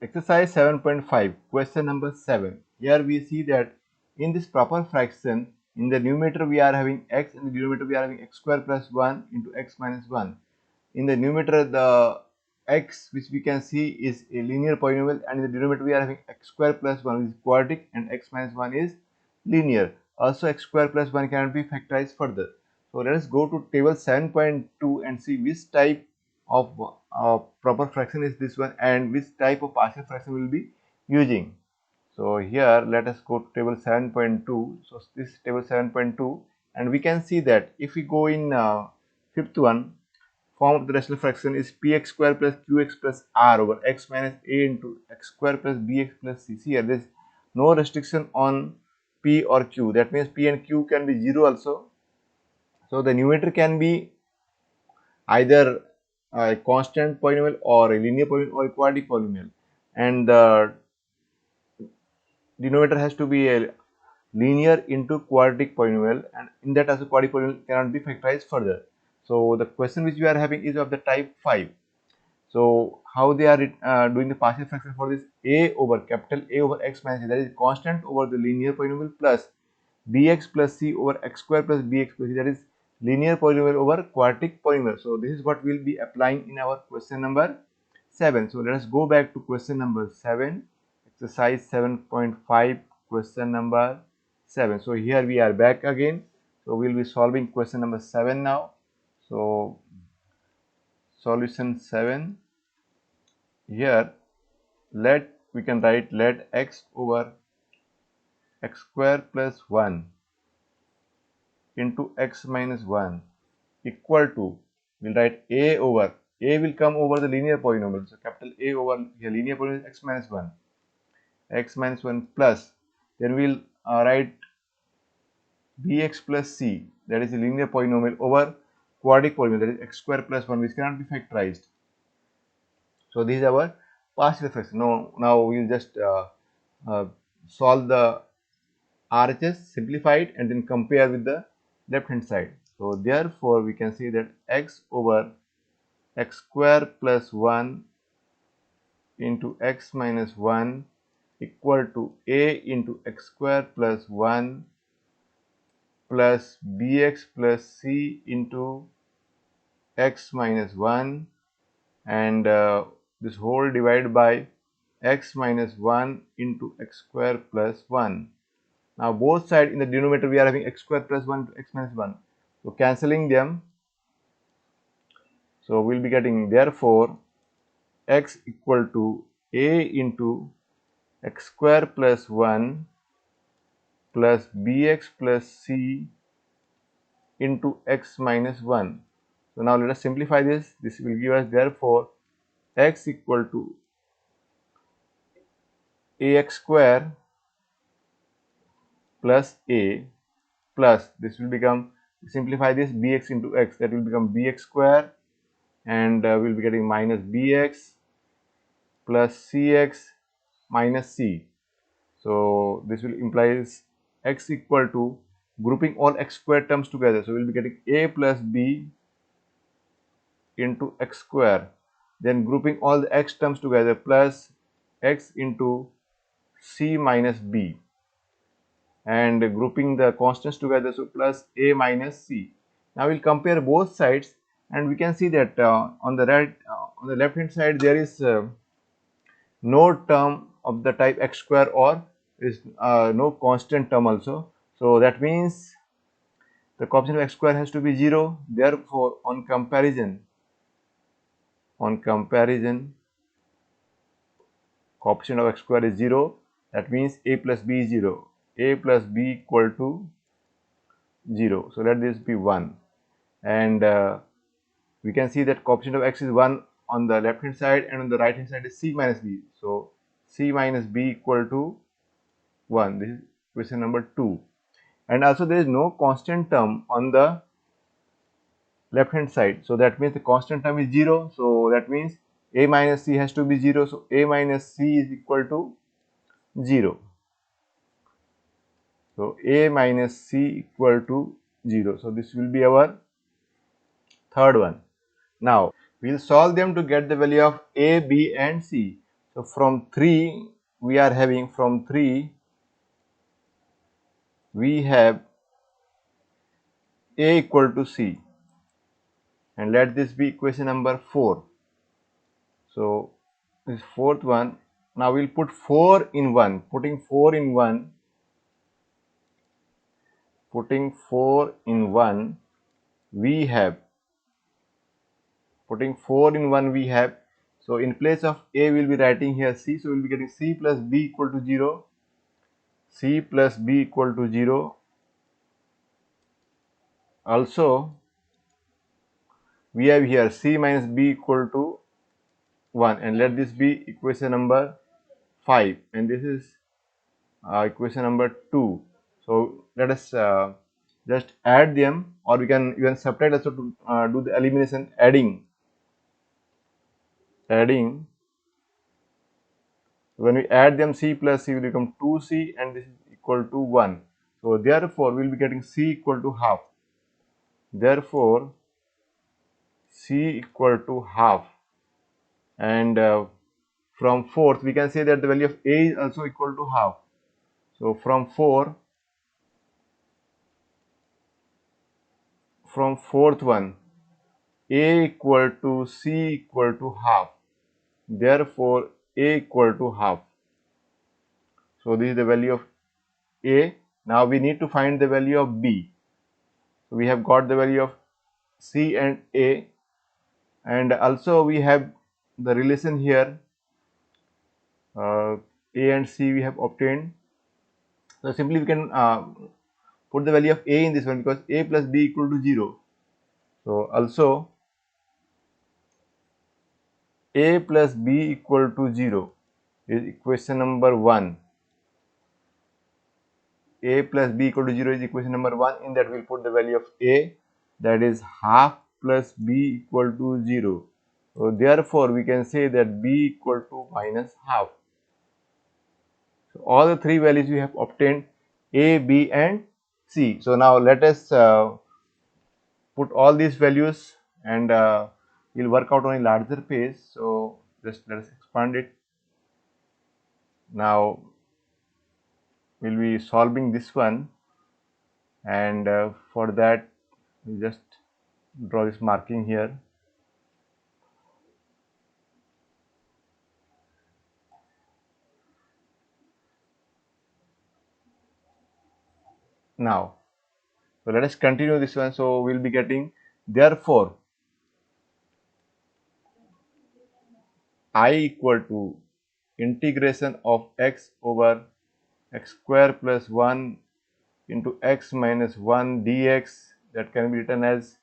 Exercise 7.5, question number 7. Here we see that in this proper fraction, in the numerator we are having x, in the denominator we are having x square plus 1 into x minus 1. In the numerator, the x which we can see is a linear polynomial, and in the denominator we are having x square plus 1 which is quadratic and x minus 1 is linear. Also x square plus 1 cannot be factorized further. So let us go to table 7.2 and see which type of proper fraction is this one and which type of partial fraction we will be using. So here let us go to table 7.2. So this is table 7.2, and we can see that if we go in fifth one, form of the rational fraction is px square plus qx plus r over x minus a into x square plus bx plus c. Here there is no restriction on p or q. That means p and q can be 0 also. So the numerator can be either a constant polynomial or a linear polynomial or a quadratic polynomial, and the denominator has to be a linear into quadratic polynomial, and in that also quadratic polynomial cannot be factorized further. So the question which we are having is of the type 5. So how they are doing the partial fraction for this? A over capital A over x minus a, that is constant over the linear polynomial, plus bx plus c over x square plus bx plus c, that is linear polynomial over quadratic polynomial. So this is what we will be applying in our question number 7. So let us go back to question number 7, exercise 7.5, question number 7. So here we are back again. So we will be solving question number 7 now. So solution 7, here we can write let x over x square plus 1 into x minus 1 equal to, we'll write a over, a will come over the linear polynomial, so capital A over here linear polynomial x minus 1 plus, then we'll write bx plus c, that is a linear polynomial over quadratic polynomial, that is x square plus 1, which cannot be factorized. So this is our partial fraction. Now we will just solve the RHS, simplify it, and then compare with the left hand side. So therefore we can see that x over x square plus 1 into x minus 1 equal to a into x square plus 1 plus bx plus c into x minus 1, and this whole divided by x minus 1 into x square plus 1. Now both sides in the denominator we are having x square plus 1 to x minus 1. So cancelling them, so we will be getting therefore x equal to a into x square plus 1 plus bx plus c into x minus 1. So now let us simplify this. This will give us therefore x equal to ax square plus a plus, this will become, simplify this, bx into x, that will become bx square, and we will be getting minus bx plus cx minus c. So this will implies x equal to, grouping all x square terms together, so we will be getting a plus b into x square, then grouping all the x terms together plus x into c minus b, and grouping the constants together, so plus a minus c. Now we'll compare both sides, and we can see that on the left hand side there is no term of the type x square, or is no constant term also. So that means the coefficient of x square has to be 0. Therefore on comparison coefficient of x square is 0. That means a plus b is 0. A plus b equal to 0. So let this be 1, and we can see that coefficient of x is 1 on the left hand side, and on the right hand side is c minus b. So c minus b equal to 1. This is question number 2. And also there is no constant term on the left hand side, so that means the constant term is 0. So that means a minus c has to be 0. So a minus c is equal to 0. So a minus c equal to 0. So this will be our third one. Now we will solve them to get the value of a, b and c. So from 3 we are having, from 3 we have A equal to C, and let this be equation number 4. So this fourth one, now we'll put 4 in 1, putting 4 in 1, we have, putting 4 in 1 we have, so in place of A we'll be writing here C, so we'll be getting C plus B equal to 0, C plus B equal to 0. Also we have here C minus B equal to 1, and let this be equation number 5, and this is equation number 2. So let us just add them, or we can even subtract also to do the elimination. Adding, when we add them, C plus C will become 2C, and this is equal to 1. So therefore we will be getting C equal to half. Therefore C equal to half, and from fourth we can say that the value of A is also equal to half. So from fourth one, A equal to C equal to half. Therefore A equal to half. So this is the value of A. Now we need to find the value of B. So we have got the value of C and A, and also we have the relation here, A and C we have obtained. So simply we can put the value of A in this one, because A plus B equal to 0. So also A plus B equal to 0 is equation number 1. A plus B equal to 0 is equation number 1. In that we'll put the value of A, that is half plus B equal to 0. So therefore we can say that B equal to minus half. So all the three values we have obtained, A, B and C. So now let us put all these values, and we'll work out on a larger page. So just let us expand it. Now we'll be solving this one, and for that we just draw this marking here. Now, so let us continue this one. So we'll be getting, therefore I equal to integration of x over x square plus 1 into x minus 1 dx, that can be written as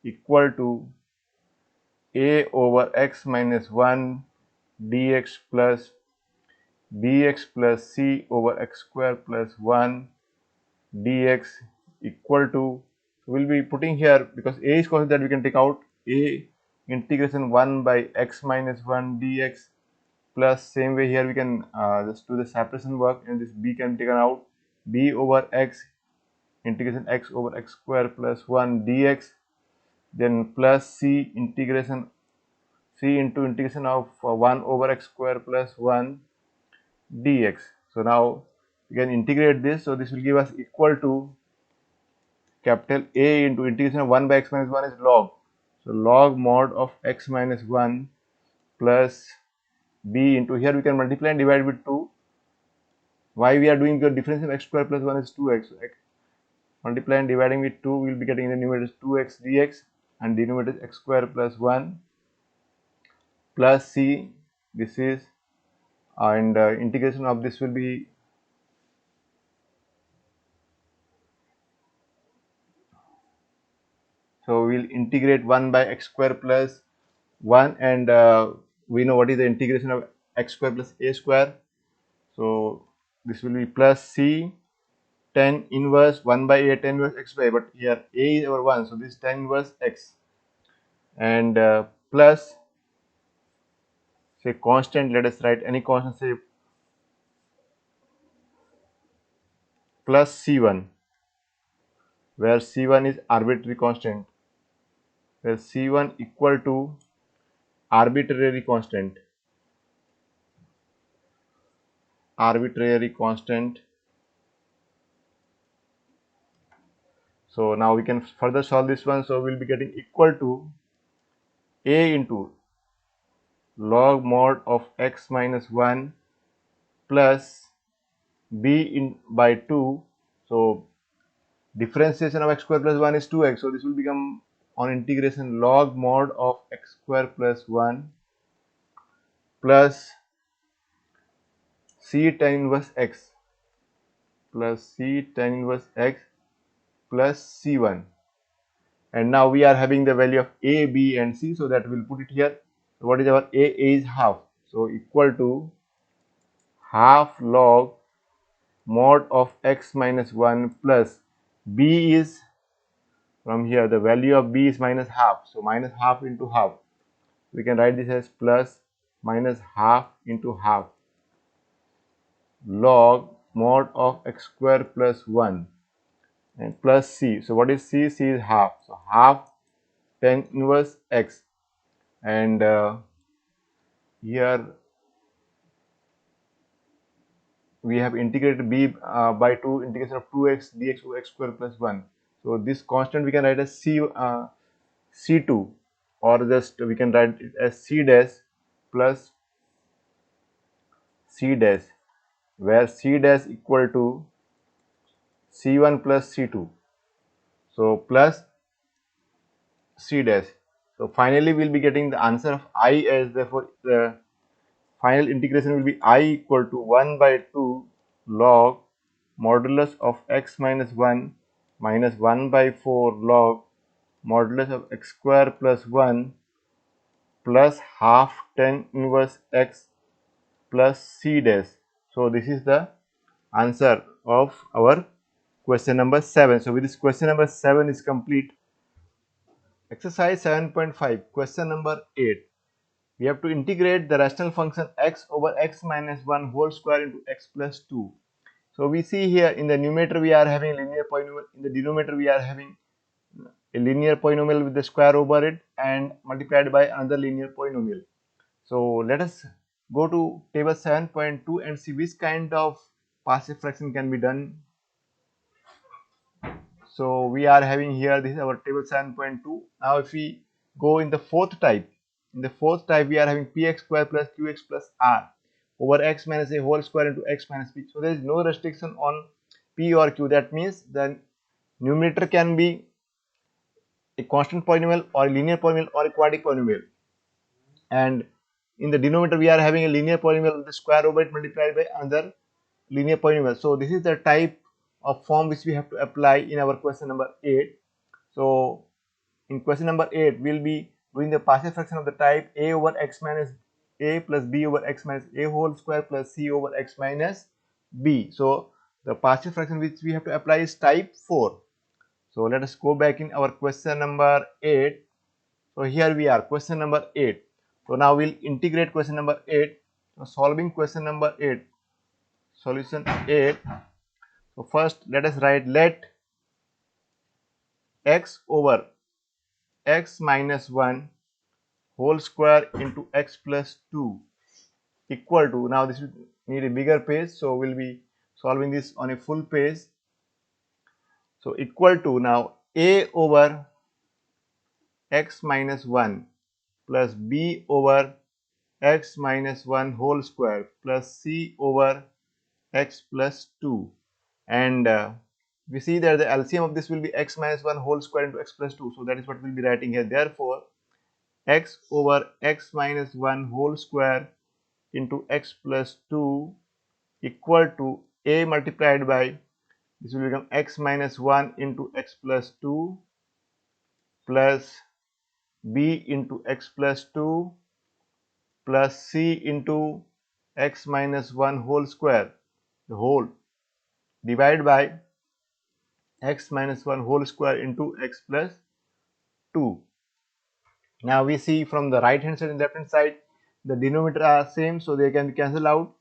equal to a over x minus 1 dx plus bx plus c over x square plus 1 dx equal to, so we'll be putting here, because a is constant, that we can take out a integration 1 by x minus 1 dx, plus same way here we can just do the separation work, and this b can be taken out, b over x integration x over x square plus 1 dx, then plus c integration c into integration of 1 over x square plus 1 dx. So now we can integrate this, so this will give us equal to capital A into integration of 1 by x minus 1 is log. So log mod of x minus 1 plus b into, here we can multiply and divide with 2. Why we are doing the difference of x square plus 1 is 2x. Multiply and dividing with 2, we will be getting in the numerator 2x dx, and denominator is x square plus 1 plus c, this is, and integration of this will be, so we will integrate 1 by x square plus 1, and we know what is the integration of x square plus a square. So this will be plus c tan inverse 1 by a tan inverse x by, but here a is over 1, so this is tan inverse x, and plus, say constant, let us write any constant, say plus c1, where c1 is arbitrary constant, where c1 equal to arbitrary constant. arbitrary constant. So now we can further solve this one. So we'll be getting equal to a into log mod of x minus 1 plus b in by 2. So differentiation of x square plus 1 is 2x. So this will become on integration log mod of x square plus 1 plus c tan inverse x plus c tan inverse x plus c1. And now we are having the value of a, b and c, so that we'll put it here. So what is our a is half, so equal to half log mod of x minus 1 plus b is, from here the value of b is minus half, so minus half into half. We can write this as plus minus half into half log mod of x square plus 1 and plus c. So what is c? C is half, so half tan inverse x, and here we have integrated b by 2, integration of 2x dx over x square plus 1. So this constant we can write as c2, or just we can write it as c dash plus c dash, where c dash equal to c1 plus c2, so plus c dash. So finally we'll be getting the answer of I as, therefore the final integration will be I equal to 1 by 2 log modulus of x minus 1 minus 1 by 4 log modulus of x square plus 1 plus half tan inverse x plus c dash. So this is the answer of our question number 7. So with this, question number 7 is complete. Exercise 7.5, question number 8. We have to integrate the rational function x over x minus 1 whole square into x plus 2. So we see here in the numerator we are having linear polynomial, in the denominator we are having a linear polynomial with the square over it and multiplied by another linear polynomial. So let us go to table 7.2 and see which kind of partial fraction can be done. So we are having here, this is our table 7.2. Now if we go in the fourth type, we are having px square plus qx plus r over x minus a whole square into x minus p. So there is no restriction on p or q. That means the numerator can be a constant polynomial or a linear polynomial or a quadratic polynomial, and in the denominator we are having a linear polynomial with the square over it multiplied by another linear polynomial. So this is the type of form which we have to apply in our question number 8. So in question number 8 we will be doing the partial fraction of the type a over x minus a plus b over x minus a whole square plus c over x minus b. So the partial fraction which we have to apply is type 4. So let us go back in our question number 8. So here we are, question number 8. So now we'll integrate question number 8. So solving question number 8, solution 8. So first let us write, let x over x minus 1 whole square into x plus 2 equal to, now this will need a bigger page, so we'll be solving this on a full page. So equal to, now a over x minus 1 plus b over x minus 1 whole square plus c over x plus 2, and we see that the LCM of this will be x minus 1 whole square into x plus 2. So that is what we'll be writing here. Therefore x over x minus 1 whole square into x plus 2 equal to a multiplied by, this will become x minus 1 into x plus 2 plus b into x plus 2 plus c into x minus 1 whole square, the whole, divided by x minus 1 whole square into x plus 2. Now we see from the right hand side and left hand side the denominator are same, so they can be cancelled out,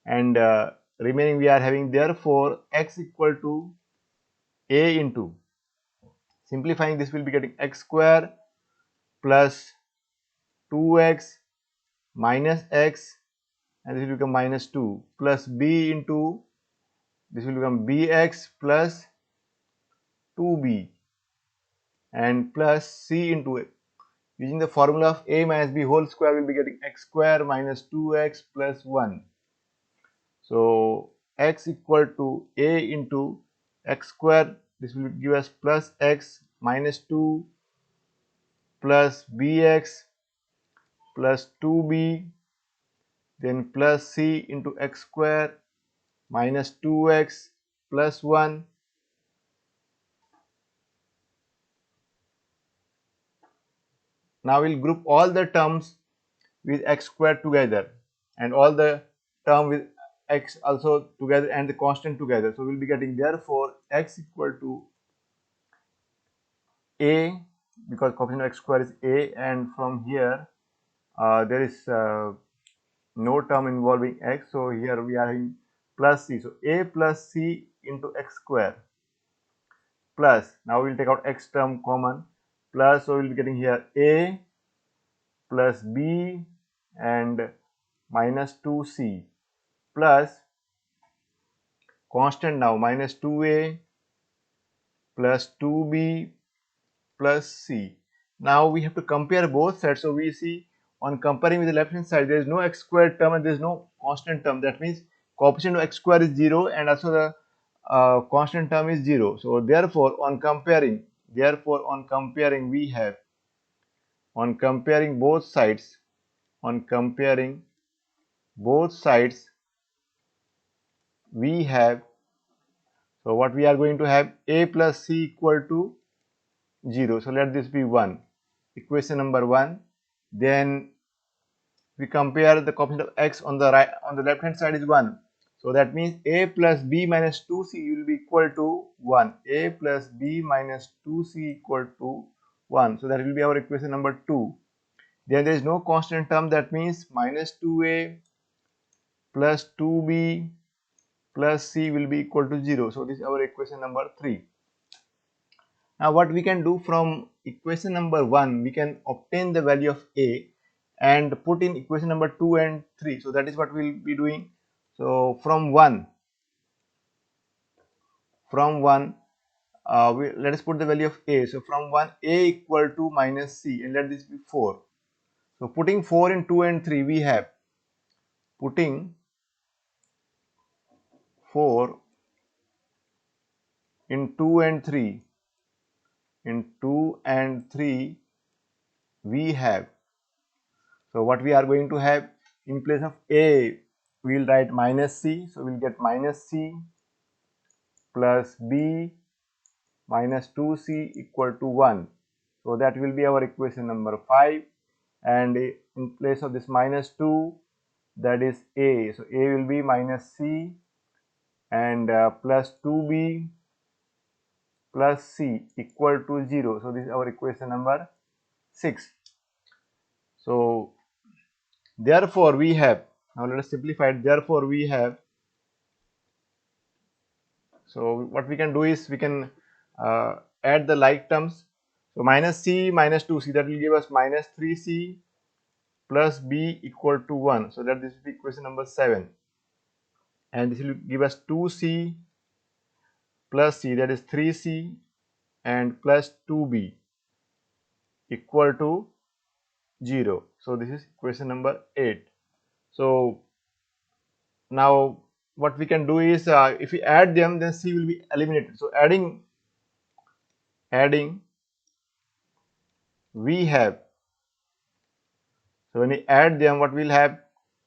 and remaining we are having, therefore x equal to a into, simplifying this will be getting x square plus 2x minus x and this will become minus 2 plus b into, this will become bx plus 2b and plus c into it. Using the formula of a minus b whole square, we will be getting x square minus 2x plus 1. So x equal to a into x square, this will give us plus x minus 2 plus bx plus 2b, then plus c into x square minus 2x plus 1. Now we'll group all the terms with x square together and all the term with x also together and the constant together. So we'll be getting, therefore x equal to a, because coefficient of x square is a, and from here there is no term involving x, so here we are having plus c. So a plus c into x square plus, now we will take out x term common, plus, so we will be getting here a plus b and minus 2c plus constant now minus 2a plus 2b plus c. Now we have to compare both sides. So we see, on comparing with the left hand side, there is no x squared term and there is no constant term. That means coefficient of x square is 0 and also the constant term is 0. So therefore on comparing we have, on comparing both sides, we have, so what we are going to have, a plus c equal to 0. So let this be 1, equation number 1. Then we compare the coefficient of x on the right, on the left hand side is 1. So that means a plus b minus 2c will be equal to 1. A plus b minus 2c equal to 1. So that will be our equation number 2. Then there is no constant term, that means minus 2a plus 2b plus c will be equal to 0. So this is our equation number 3. Now what we can do, from equation number 1 we can obtain the value of a and put in equation number 2 and 3. So that is what we will be doing. So from 1 let us put the value of a. So from 1, a equal to minus c, and let this be 4. So putting 4 in 2 and 3, we have, putting 4 in 2 and 3, we have, so what we are going to have, in place of a we will write minus c. So we will get minus c plus b minus 2c equal to 1. So that will be our equation number 5, and in place of this minus 2, that is a, so a will be minus c and plus 2b plus c equal to 0. So this is our equation number 6. So therefore we have, now let us simplify it. Therefore we have, so what we can do is we can add the like terms. So minus c minus 2c, that will give us minus 3c plus b equal to 1. So that this is the equation number 7, and this will give us 2c plus c, that is 3c and plus 2b equal to 0. So this is equation number 8. So now what we can do is, if we add them, then c will be eliminated. So adding we have, so when we add them, what we will have,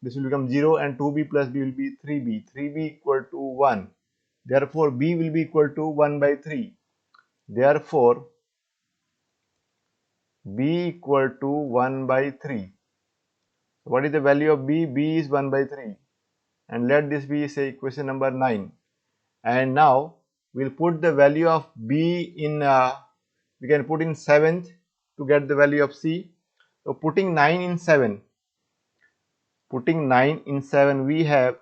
this will become 0 and 2b plus b will be 3b equal to 1. Therefore b will be equal to 1 by 3. Therefore b equal to 1 by 3. What is the value of b? B is 1 by 3, and let this be, say, equation number 9. And now we'll put the value of b in, we can put in 7th to get the value of c. So putting 9 in 7, we have,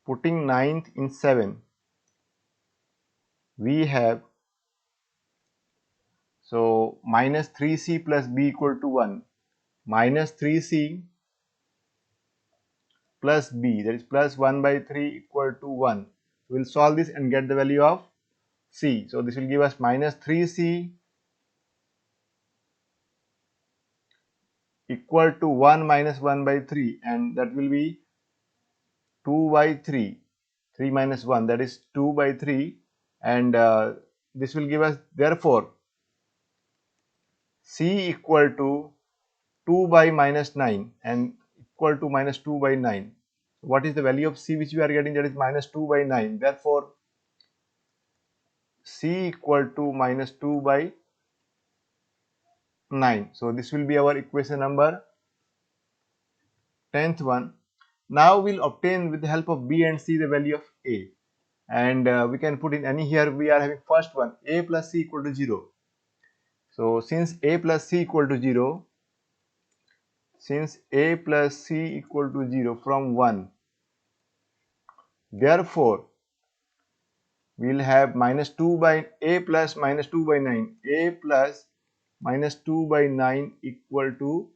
putting 9th in 7, we have, so minus 3c plus b equal to 1, minus 3c plus b, that is plus 1 by 3 equal to 1. We will solve this and get the value of c. So this will give us minus 3c equal to 1 minus 1 by 3, and that will be 2 by 3. 3 minus 1, that is 2 by 3, and this will give us, therefore, c equal to 2 by minus 9 and equal to minus 2 by 9. What is the value of c which we are getting? That is minus 2 by 9. Therefore, c equal to minus 2 by 9. So this will be our equation number 10th one. Now we'll obtain with the help of b and c the value of a, and we can put in any. Here we are having first one, a plus c equal to 0. So since a plus c equal to 0, from 1, therefore we will have minus 2 by a plus minus 2 by 9, a plus minus 2 by 9 equal to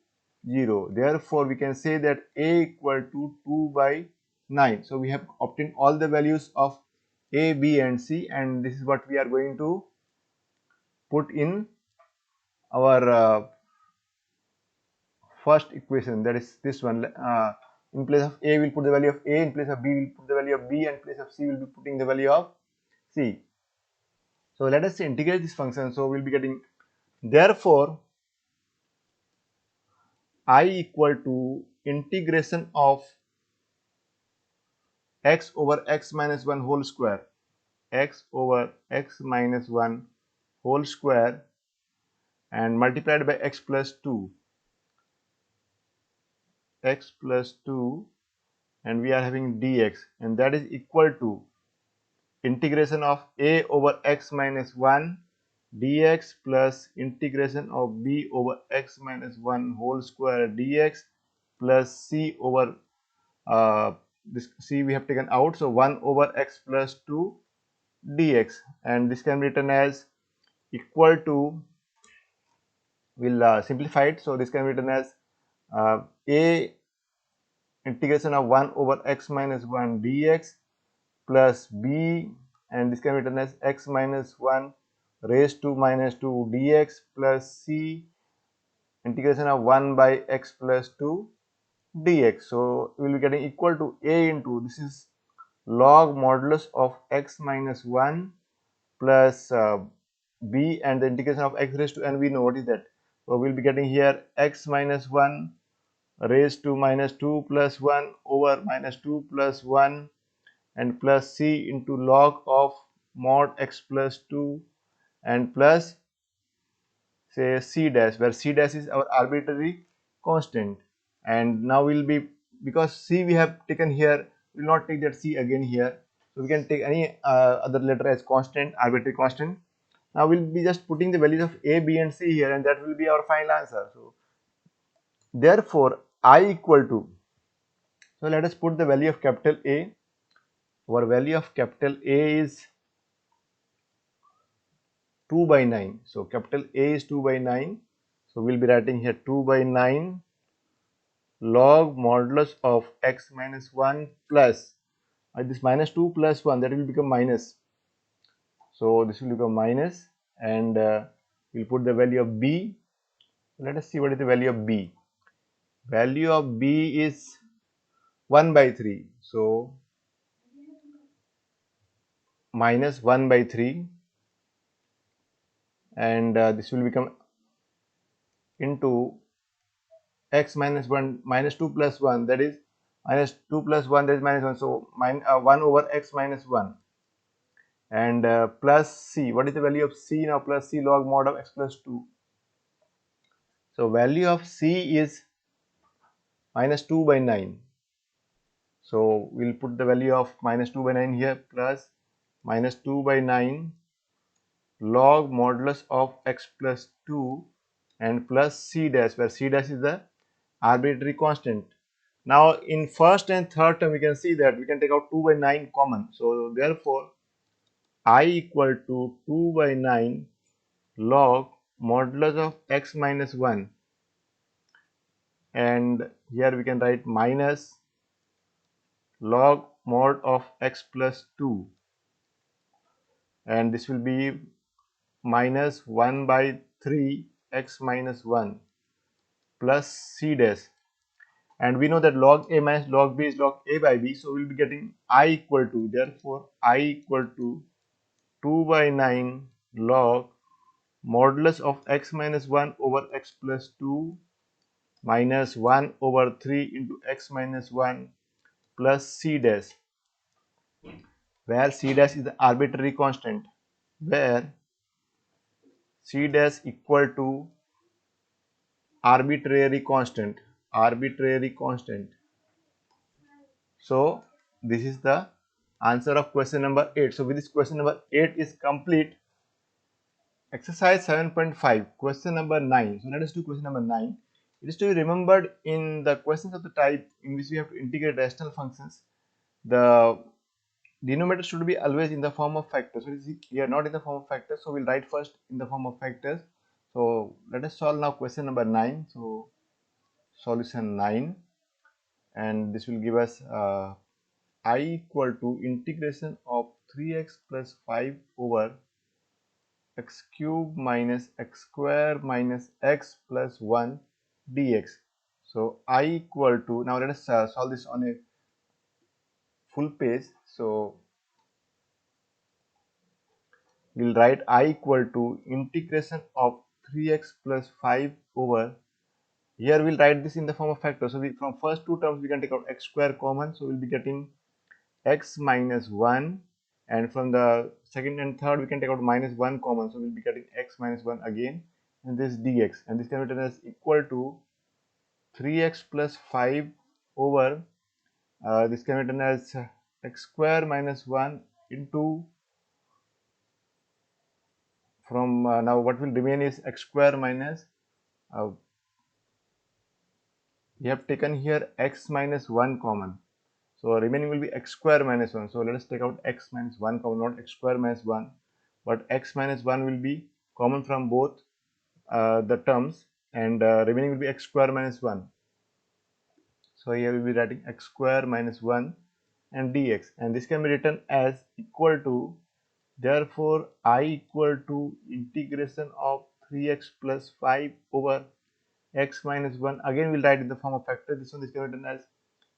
0. Therefore we can say that a equal to 2 by 9. So we have obtained all the values of a, b and c, and this is what we are going to put in our first equation, that is this one. In place of a, we will put the value of a, in place of b, we will put the value of b, and in place of c, we will be putting the value of c. So let us integrate this function. So we will be getting, therefore, I equal to integration of x over x minus 1 whole square, x over x minus 1 whole square, and multiplied by x plus 2, and we are having dx, and that is equal to integration of a over x minus 1 dx plus integration of b over x minus 1 whole square dx plus c over this c we have taken out, so 1 over x plus 2 dx, and this can be written as equal to, we'll simplify it, so this can be written as a integration of 1 over x minus 1 dx plus b, and this can be written as x minus 1 raised to minus 2 dx plus c integration of 1 by x plus 2 dx. So we will be getting equal to a into, this is log modulus of x minus 1 plus b, and the integration of x raised to n, we know what is that. So we will be getting here x minus 1 raised to minus 2 plus 1 over minus 2 plus 1 and plus c into log of mod x plus 2 and plus say c dash, where c dash is our arbitrary constant. And now we will be, because c we have taken here, we will not take that c again here, so we can take any other letter as constant, arbitrary constant. Now we will be just putting the values of a, b and c here, and that will be our final answer. So therefore I equal to, so let us put the value of capital A. Our value of capital A is 2 by 9. So capital A is 2 by 9. So we'll be writing here 2 by 9 log modulus of x minus 1 plus this minus 2 plus 1, that will become minus. So this will become minus, and we'll put the value of b. Let us see what is the value of b. Value of b is 1 by 3. So minus 1 by 3, and this will become into x minus 1 minus 2 plus 1, that is minus 2 plus 1, that is minus 1, so 1 over x minus 1, and plus c. What is the value of c now? Plus c log mod of x plus 2. So value of c is minus 2 by 9. So we'll put the value of minus 2 by 9 here, plus minus 2 by 9 log modulus of x plus 2 and plus c dash, where c dash is the arbitrary constant. Now in first and third term we can see that we can take out 2 by 9 common. So therefore I equal to 2 by 9 log modulus of x minus 1, and here we can write minus log mod of x plus 2, and this will be minus 1 by 3 x minus 1 plus c dash, and we know that log a minus log b is log a by b, so we'll be getting I equal to, therefore I equal to 2 by 9 log modulus of x minus 1 over x plus 2 minus 1 over 3 into x minus 1 plus c dash, where c dash is the arbitrary constant, where c dash equal to arbitrary constant, arbitrary constant. So this is the answer of question number 8. So with this, question number 8 is complete. Exercise 7.5, question number 9. So let us do question number 9. It is to be remembered in the questions of the type in which we have to integrate rational functions, the denominator should be always in the form of factors. So we are not in the form of factors, so we'll write first in the form of factors. So let us solve now question number 9. So solution 9, and this will give us I equal to integration of 3x plus 5 over x cube minus x square minus x plus 1 dx. So I equal to, now let us solve this on a full page. So we'll write I equal to integration of 3x plus 5 over, here we'll write this in the form of factor. So from first two terms we can take out x square common, so we'll be getting x minus 1, and from the second and third we can take out minus 1 common, so we'll be getting x minus 1 again, and this dx, and this can be written as equal to 3x plus 5 over, this can be written as x square minus 1 into, from now what will remain is x square minus, we have taken here x minus 1 common, so remaining will be x square minus 1. So let us take out x minus 1 common, not x square minus 1, but x minus 1 will be common from both the terms, and remaining will be x square minus 1. So here we will be writing x square minus 1 and dx, and this can be written as equal to, therefore I equal to integration of 3x plus 5 over x minus 1, again we'll write in the form of factor, this can be written as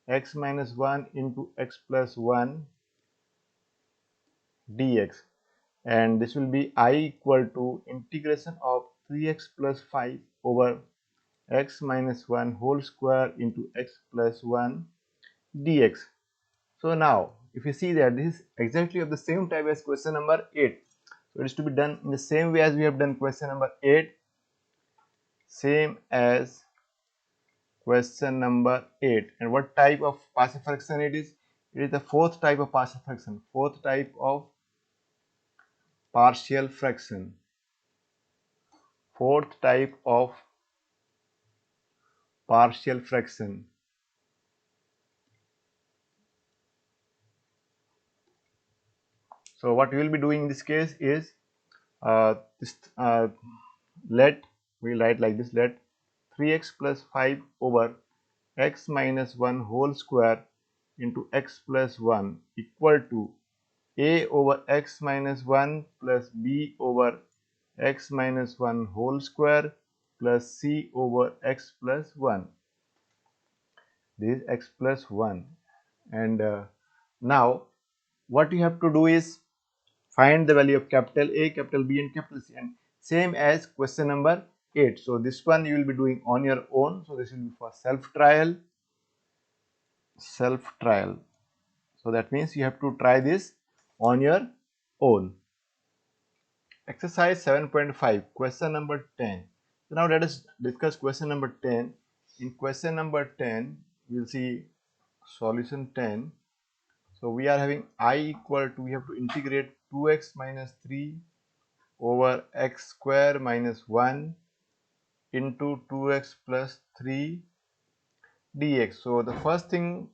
x minus 1 into x plus 1 dx, and this will be I equal to integration of 3x plus 5 over x minus 1 whole square into x plus 1 dx. So now if you see that this is exactly of the same type as question number 8, so it is to be done in the same way as we have done question number 8, same as question number 8. And what type of partial fraction it is? It is the fourth type of partial fraction, fourth type of partial fraction, fourth type of partial fraction. So what we will be doing in this case is let, we will write like this, let 3x plus 5 over x minus 1 whole square into x plus 1 equal to a over x minus 1 plus b over x minus 1 whole square plus c over x plus 1. This is x plus 1, and now what you have to do is find the value of capital A, capital B and capital C, and same as question number 8. So this one you will be doing on your own. So this will be for self trial. So that means you have to try this on your own. Exercise 7.5, question number 10. So now let us discuss question number 10. In question number 10, we will see solution 10. So we are having I equal to, we have to integrate 2x minus 3 over x square minus 1 into 2x plus 3 dx. So the first thing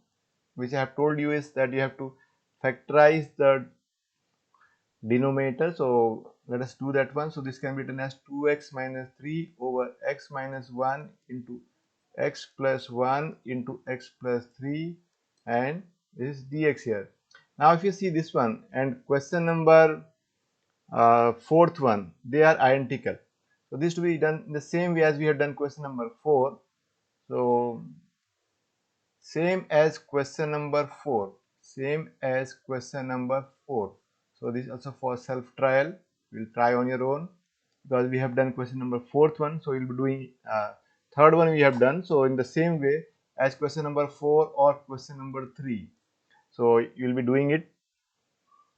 which I have told you is that you have to factorize the denominator. So let us do that one. So this can be written as 2x minus 3 over x minus 1 into x plus 1 into x plus 3 and This is dx here. Now if you see this one and question number fourth one, they are identical. So this to be done in the same way as we have done question number 4. So same as question number 4, same as question number 4. So this also for self trial, we'll try on your own because we have done question number fourth one. So we'll be doing third one we have done. So in the same way as question number 4 or question number 3. So you'll be doing it.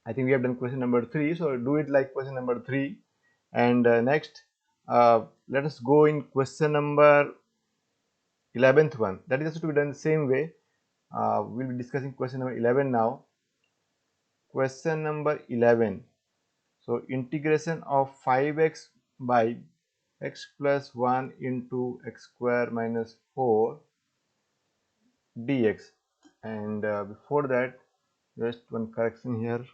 I think we have done question number 3. So do it like question number 3. And next, let us go in question number 11th one. That is also to be done the same way. We'll be discussing question number 11 now. Question number 11. So integration of 5x by x plus 1 into x square minus 4 dx. And before that, just one correction here.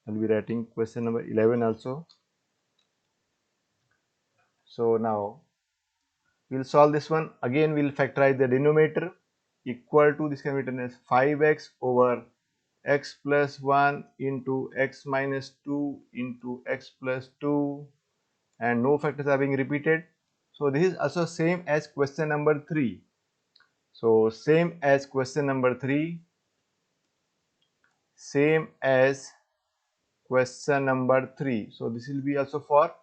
I'll be writing question number 11 also. So now we'll solve this one. Again, we'll factorize the denominator equal to, this can be written as 5x over x plus 1 into x minus 2 into x plus 2, and no factors are being repeated. So this is also same as question number 3. So same as question number 3, same as question number 3. So this will be also for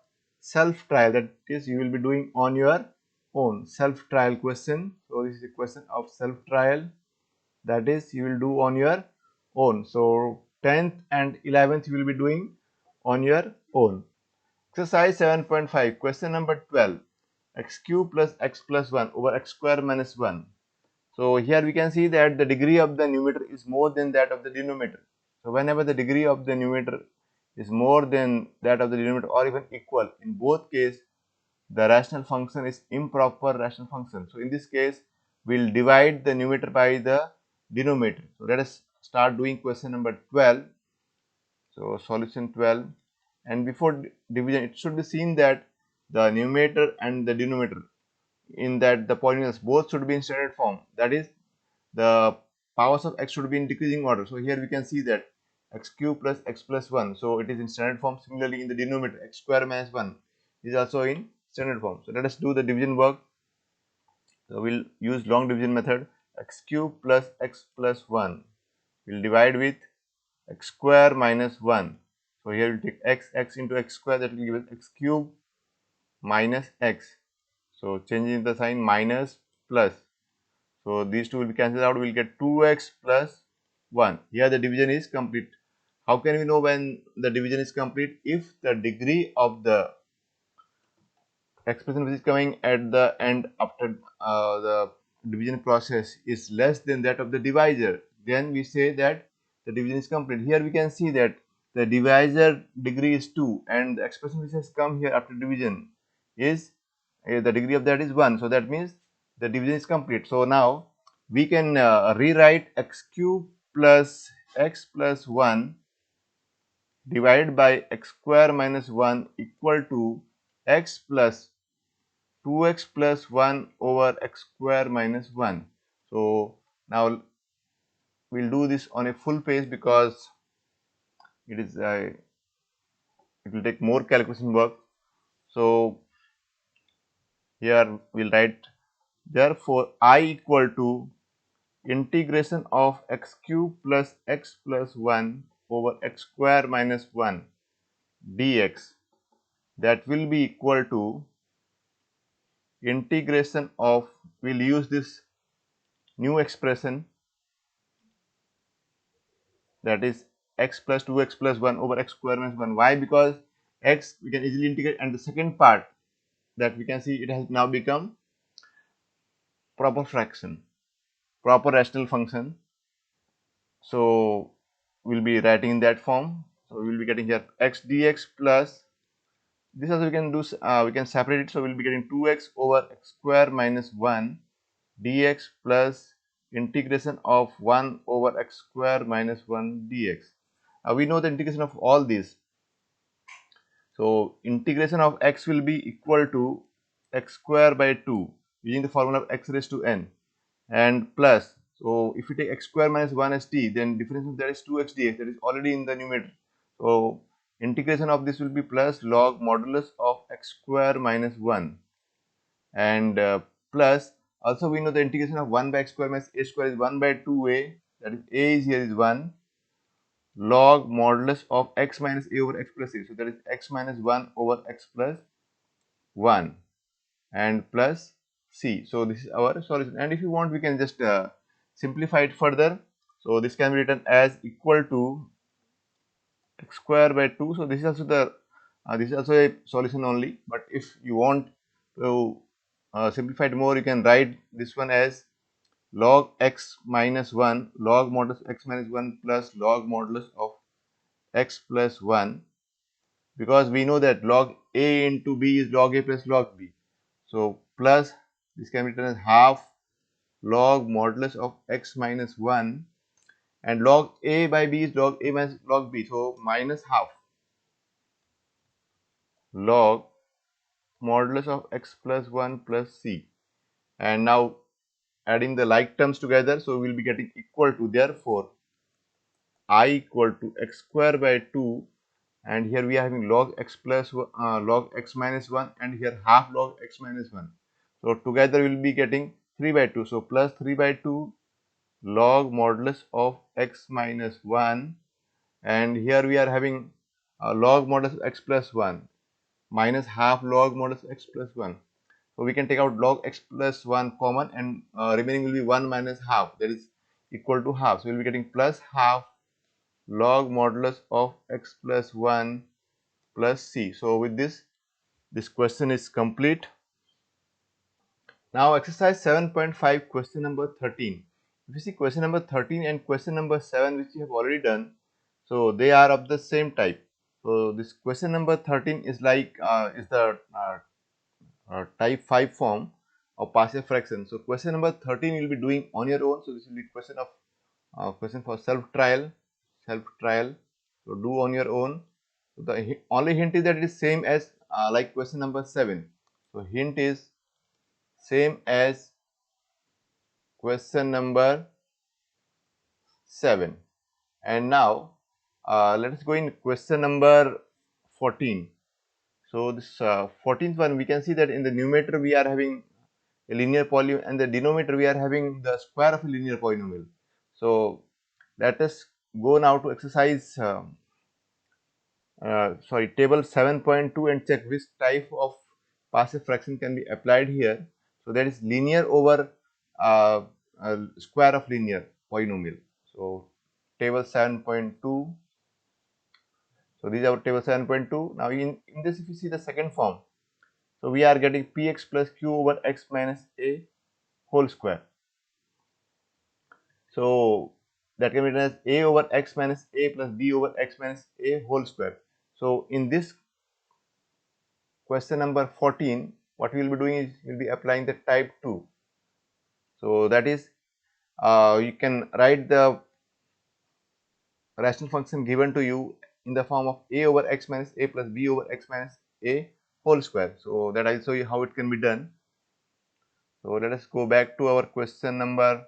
self trial, that is you will be doing on your own, self trial question. So this is a question of self trial, that is you will do on your own. So 10th and 11th you will be doing on your own. Exercise 7.5, question number 12, x cube plus x plus 1 over x square minus 1. So here we can see that the degree of the numerator is more than that of the denominator. So whenever the degree of the numerator is more than that of the denominator or even equal, in both cases the rational function is improper rational function. So in this case, we'll divide the numerator by the denominator. So let us start doing question number 12. So solution 12, and before division it should be seen that the numerator and the denominator, in that the polynomials both should be in standard form, that is the powers of x should be in decreasing order. So here we can see that x cube plus x plus 1, so it is in standard form. Similarly in the denominator, x square minus 1 is also in standard form. So let us do the division work. So we'll use long division method. X cube plus x plus 1 will divide with x square minus 1. So here we'll take x into x square, that will give us x cube minus x. So changing the sign, minus plus. So these two will be cancelled out, we'll get 2x plus 1. Here the division is complete. How can we know when the division is complete? If the degree of the expression which is coming at the end after the division process is less than that of the divisor, then we say that the division is complete. Here we can see that the divisor degree is 2 and the expression which has come here after division is the degree of that is 1. So that means the division is complete. So now we can rewrite x cube plus x plus 1 divided by x square minus 1 equal to x plus 2x plus 1 over x square minus 1. So now we'll do this on a full page because it is it will take more calculation work. So here we'll write, therefore I equal to integration of x cube plus x plus 1 over x square minus 1 dx, that will be equal to integration of, we'll use this new expression, that is x plus 2x plus 1 over x square minus 1. Why? Because x we can easily integrate, and the second part that we can see, it has now become proper fraction, proper rational function. So we'll be writing in that form. So we will be getting here x dx plus, this also we can do, we can separate it. So we'll be getting 2x over x square minus 1 dx plus integration of 1 over x square minus 1 dx. We know the integration of all these. So integration of x will be equal to x square by 2 using the formula of x raised to n, and plus, So if you take x square minus 1 as t, then difference of that is 2x dx, that is already in the numerator. So integration of this will be plus log modulus of x square minus 1, and plus also we know the integration of 1 by x square minus a square is 1 by 2a, that is a is here is 1, log modulus of x minus a over x plus a, so that is x minus 1 over x plus 1 and plus c. So this is our solution, and if you want we can just simplify it further. So this can be written as equal to x square by 2. So this is also the this is also a solution only, but if you want to simplify it more, you can write this one as log x minus 1 log modulus x minus 1 plus log modulus of x plus 1, because we know that log a into b is log a plus log b. So plus this can be written as half log modulus of x minus 1, and log a by b is log a minus log b, so minus half log modulus of x plus 1 plus c. And now adding the like terms together, so we will be getting equal to, therefore I equal to x square by 2, and here we are having log x plus log x minus 1, and here half log x minus 1. So together we will be getting 3 by 2. So plus 3 by 2 log modulus of x minus 1, and here we are having log modulus of x plus 1 minus half log modulus of x plus 1. So we can take out log x plus 1 common, and remaining will be 1 minus half, that is equal to half. So we will be getting plus half log modulus of x plus 1 plus c. So with this question is complete. Now exercise 7.5, question number 13. If you see question number 13 and question number 7, which we have already done, so they are of the same type. So this question number 13 is like is the type 5 form of partial fraction. So question number 13 you will be doing on your own. So this will be question of question for self trial. So do on your own. So the only hint is that it is same as like question number 7. So hint is same as question number 7. And now let us go in question number 14. So this 14th one, we can see that in the numerator we are having a linear polynomial, and the denominator we are having the square of a linear polynomial. So let us go now to exercise table 7.2 and check which type of partial fraction can be applied here. So that is linear over square of linear polynomial. So table 7.2. So these are table 7.2. Now in this, if you see the second form, so we are getting px plus q over x minus a whole square. So that can be written as a over x minus a plus b over x minus a whole square. So in this question number 14, what we will be doing is we will be applying the type 2. So that is you can write the rational function given to you in the form of a over x minus a plus b over x minus a whole square. So that I will show you how it can be done. So let us go back to our question number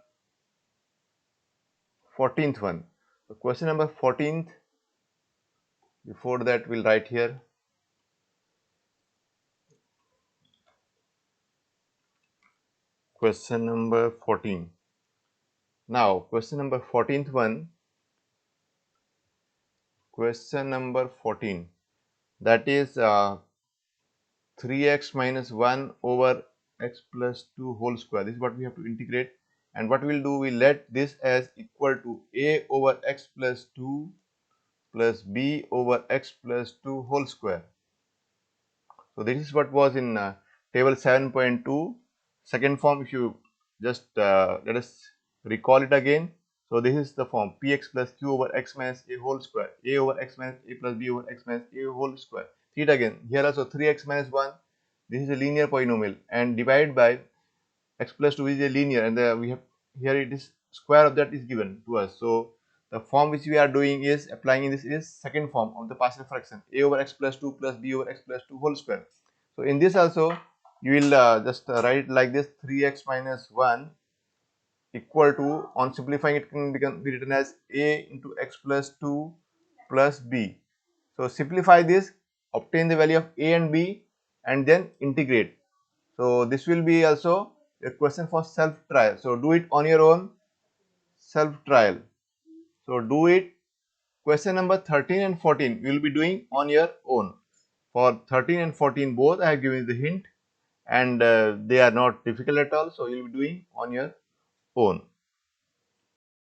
14th one. So question number 14th, before that we'll write here question number 14. Now question number 14th one, question number 14, that is 3x minus 1 over x plus 2 whole square. This is what we have to integrate, and what we will do, we let this as equal to a over x plus 2 plus b over x plus 2 whole square. So this is what was in table 7.2 second form. If you just let us recall it again. So this is the form px plus q over x minus a whole square, a over x minus a plus b over x minus a whole square. See it again. Here also 3x minus 1. This is a linear polynomial, and divided by x plus 2 is a linear, and we have here it is square of that is given to us. So the form which we are doing is applying in this is second form of the partial fraction, a over x plus 2 plus b over x plus 2 whole square. So in this also you will just write it like this, 3x minus 1 equal to, on simplifying it can be written as a into x plus 2 plus b. So simplify this, obtain the value of a and b and then integrate. So this will be also a question for self trial. So do it on your own, self trial. So do it. Question number 13 and 14 you will be doing on your own. For 13 and 14 both I have given the hint, and they are not difficult at all. So you will be doing on your own.